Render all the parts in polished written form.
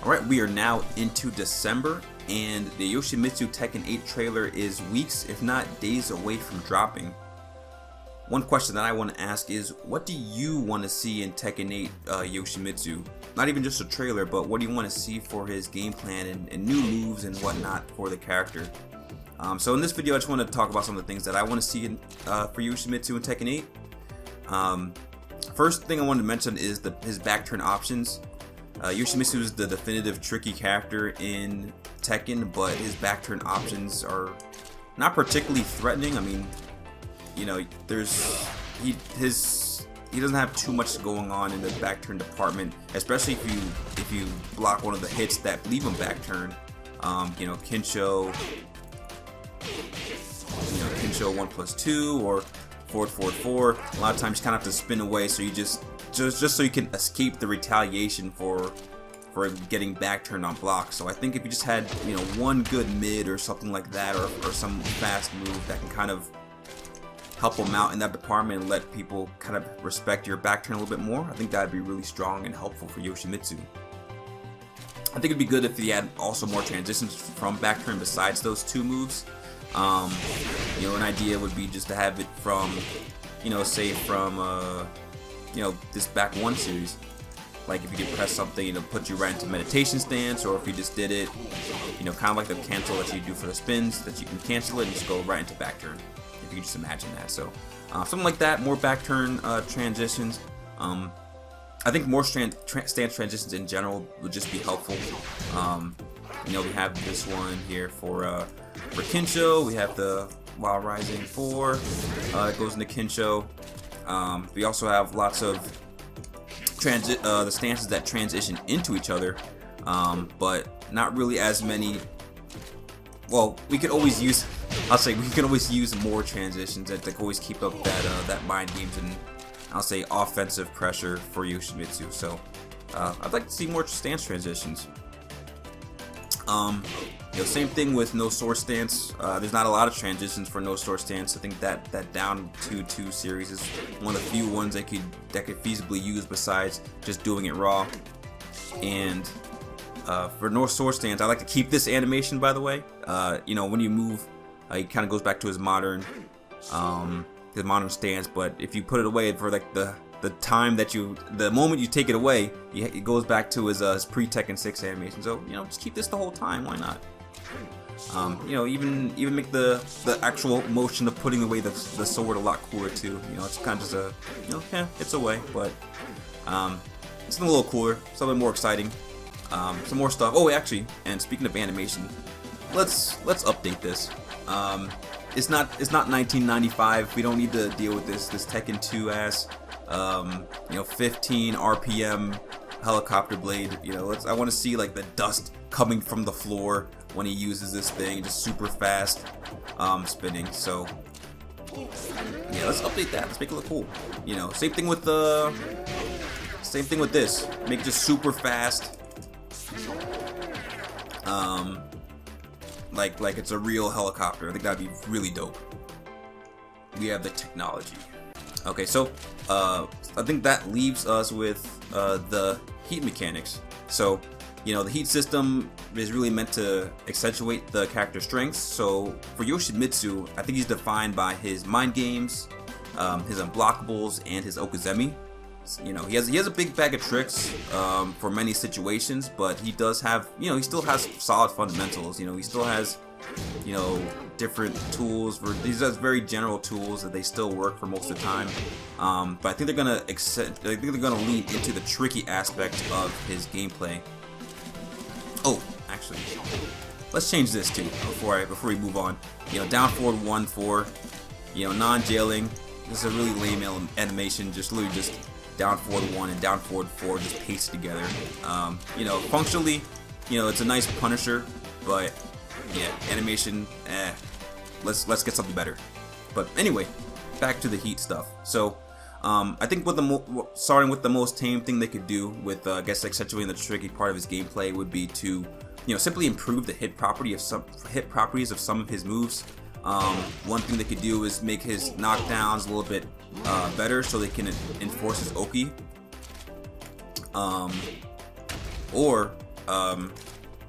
Alright, we are now into December, and the Yoshimitsu Tekken 8 trailer is weeks, if not days away from dropping. One question that I want to ask is, what do you want to see in Tekken 8 Yoshimitsu? Not even just a trailer, but what do you want to see for his game plan and new moves and whatnot for the character? So in this video, I just want to talk about some of the things that I want to see for Yoshimitsu in Tekken 8. First thing I wanted to mention is his back turn options. Yoshimitsu is the definitive tricky character in Tekken, but his back turn options are not particularly threatening. I mean, you know, he doesn't have too much going on in the back turn department, especially if you block one of the hits that leave him back turn. You know, Kinsho 1+2 or forward 4. A lot of times you kind of have to spin away, so you just so you can escape the retaliation for getting back turned on block. So I think if you just had, you know, one good mid or something like that, or some fast move that can kind of help them out in that department and let people kind of respect your back turn a little bit more, I think that'd be really strong and helpful for Yoshimitsu. I think it'd be good if he had also more transitions from back turn besides those two moves. You know, an idea would be just to have it from, you know, say from you know, this back one series. Like if you could press something, it'll put you right into meditation stance, or if you just did it, you know, kind of like the cancel that you do for the spins, that you can cancel it and just go right into back turn. If you could just imagine that. So something like that, more back turn transitions. I think more stance transitions in general would just be helpful. You know, we have this one here for Kinsho. We have the While Rising 4. It goes into Kinsho. We also have lots of the stances that transition into each other, but not really as many. Well, we could always use, I'll say we can always use more transitions that can always keep up that mind games and, I'll say, offensive pressure for Yoshimitsu. So I'd like to see more stance transitions. You know, same thing with no sword stance. There's not a lot of transitions for no sword stance. I think that down 2-2 series is one of the few ones that could feasibly use besides just doing it raw. And for no sword stance, I like to keep this animation, by the way. You know, when you move, he kind of goes back to his modern stance. But if you put it away for like the moment you take it away, it goes back to his pre-Tekken 6 animation. So, you know, just keep this the whole time. Why not? You know, even make the actual motion of putting away the sword a lot cooler too. You know, it's kind of just a, you know, yeah, it's away, but it's a little cooler, something more exciting, some more stuff. Oh, actually, and speaking of animation, let's update this. It's not 1995. We don't need to deal with this Tekken 2 ass. You know, 15 RPM helicopter blade. You know, I want to see like the dust coming from the floor when he uses this thing, just super fast spinning. So yeah, let's update that. Let's make it look cool. You know, same thing with this. Make it just super fast. Like it's a real helicopter. I think that'd be really dope. We have the technology. Okay, so I think that leaves us with the heat mechanics. So, you know, the heat system is really meant to accentuate the character's strengths. So for Yoshimitsu, I think he's defined by his mind games, his unblockables, and his okizeme. You know, he has a big bag of tricks for many situations, but he does have, you know, he still has solid fundamentals. You know, he still has, you know, different tools. These are very general tools that they still work for most of the time. But I think they're gonna lean into the tricky aspect of his gameplay. Oh, actually, let's change this too before we move on. You know, down forward 1-4. You know, non-jailing. This is a really lame animation. Just literally just down forward 1 and down forward 4 just pasted together. You know, functionally, you know, it's a nice punisher, but yeah, animation, let's get something better. But anyway, back to the heat stuff. So I think starting with the most tame thing they could do with I guess accentuating the tricky part of his gameplay would be to, you know, simply improve the hit properties of some of his moves. One thing they could do is make his knockdowns a little bit better, so they can enforce his Oki. Or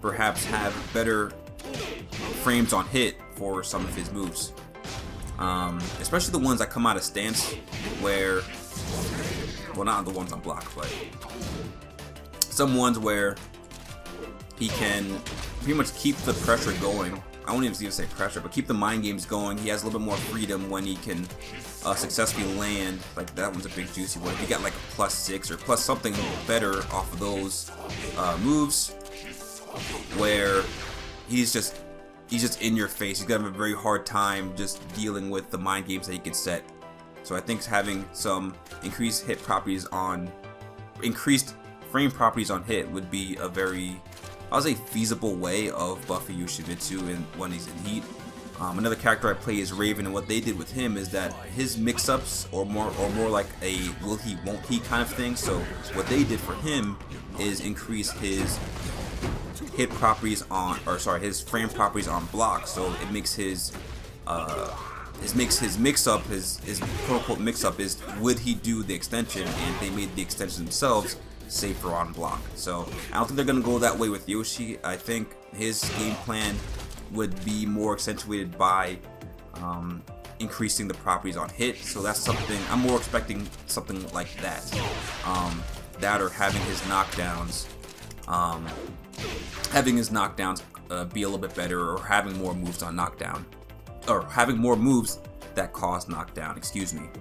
perhaps have better frames on hit for some of his moves. Especially the ones that come out of stance where, well, not the ones on block, but some ones where he can pretty much keep the pressure going. I won't even say pressure, but keep the mind games going. He has a little bit more freedom when he can successfully land. Like that one's a big juicy one. If you got like a +6 or plus something better off of those moves, where he's just in your face. He's gonna have a very hard time just dealing with the mind games that he can set. So I think having some increased frame properties on hit would be a very, I would say, feasible way of buffing Yoshimitsu when he's in heat. Another character I play is Raven, and what they did with him is that his mix-ups or more like a will he won't he kind of thing. So what they did for him is increase his hit properties on, or sorry, his frame properties on block. So it makes his mix-up, his quote-unquote mix-up is would he do the extension, and they made the extension themselves safer on block. So I don't think they're gonna go that way with Yoshi. I think his game plan would be more accentuated by increasing the properties on hit. So that's something I'm more expecting, something like that. That or having his knockdowns be a little bit better, or having more moves on knockdown, or having more moves that cause knockdown, excuse me.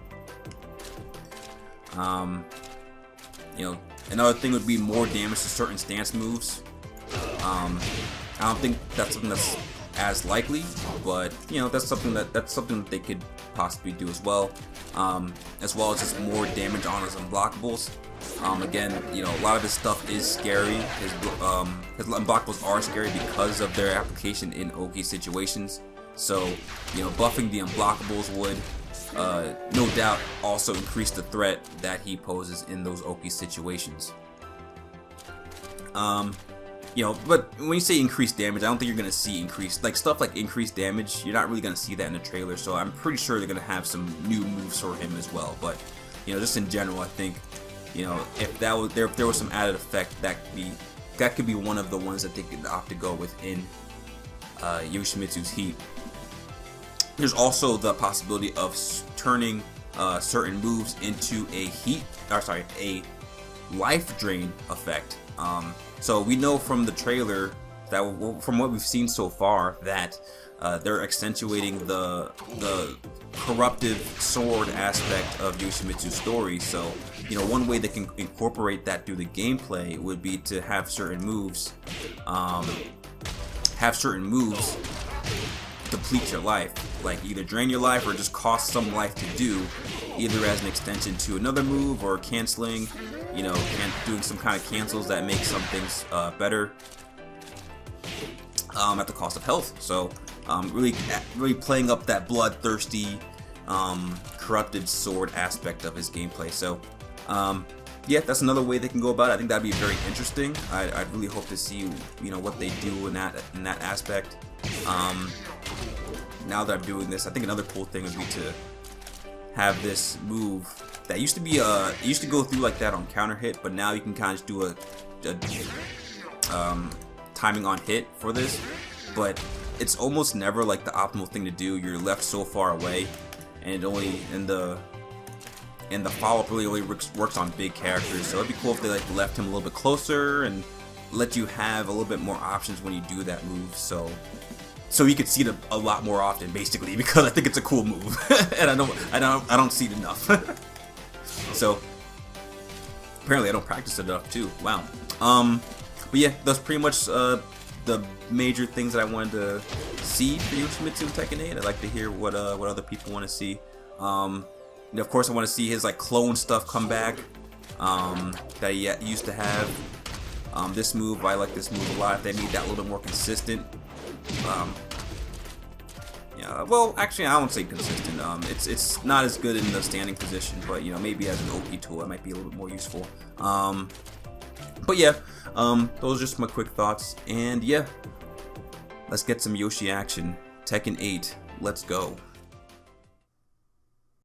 You know, another thing would be more damage to certain stance moves. I don't think that's something that's as likely, but you know, that's something that they could possibly do as well as just more damage on his unblockables. Again, you know, a lot of his stuff is scary. His unblockables are scary because of their application in Oki situations. So, you know, buffing the unblockables would no doubt also increase the threat that he poses in those Oki situations. You know, but when you say increased damage, I don't think you're gonna see increased, like stuff like increased damage. You're not really gonna see that in the trailer. So I'm pretty sure they're gonna have some new moves for him as well. But you know, just in general, I think, you know, if there was some added effect, that could be one of the ones that they could opt to go with in Yoshimitsu's heat. There's also the possibility of turning certain moves into a life drain effect. So we know from the trailer that from what we've seen so far that they're accentuating the corruptive sword aspect of Yoshimitsu's story. So you know, one way they can incorporate that through the gameplay would be to have certain moves deplete your life, like either drain your life or just cost some life to do, either as an extension to another move or canceling, you know, doing some kind of cancels that make some things better at the cost of health. So really playing up that bloodthirsty corrupted sword aspect of his gameplay. So yeah, that's another way they can go about it. I think that'd be very interesting. I'd really hope to see, you know, what they do in that aspect. Now that I'm doing this, I think another cool thing would be to have this move that used to be it used to go through like that on counter hit, but now you can kind of do a timing on hit for this, but it's almost never like the optimal thing to do. You're left so far away, and the follow-up really only works on big characters. So it'd be cool if they like left him a little bit closer and let you have a little bit more options when you do that move, so you could see it a lot more often, basically, because I think it's a cool move, and I don't see it enough. So apparently I don't practice it enough too. Wow. But yeah, that's pretty much the major things that I wanted to see for Yoshimitsu Tekken 8. I'd like to hear what other people want to see. Of course, I want to see his like clone stuff come back that he used to have. This move, I like this move a lot. If they made that a little bit more consistent. Yeah, well, actually, I won't say consistent. It's not as good in the standing position, but you know, maybe as an OP tool, it might be a little bit more useful. But yeah, those are just my quick thoughts, and yeah, let's get some Yoshi action. Tekken 8, let's go.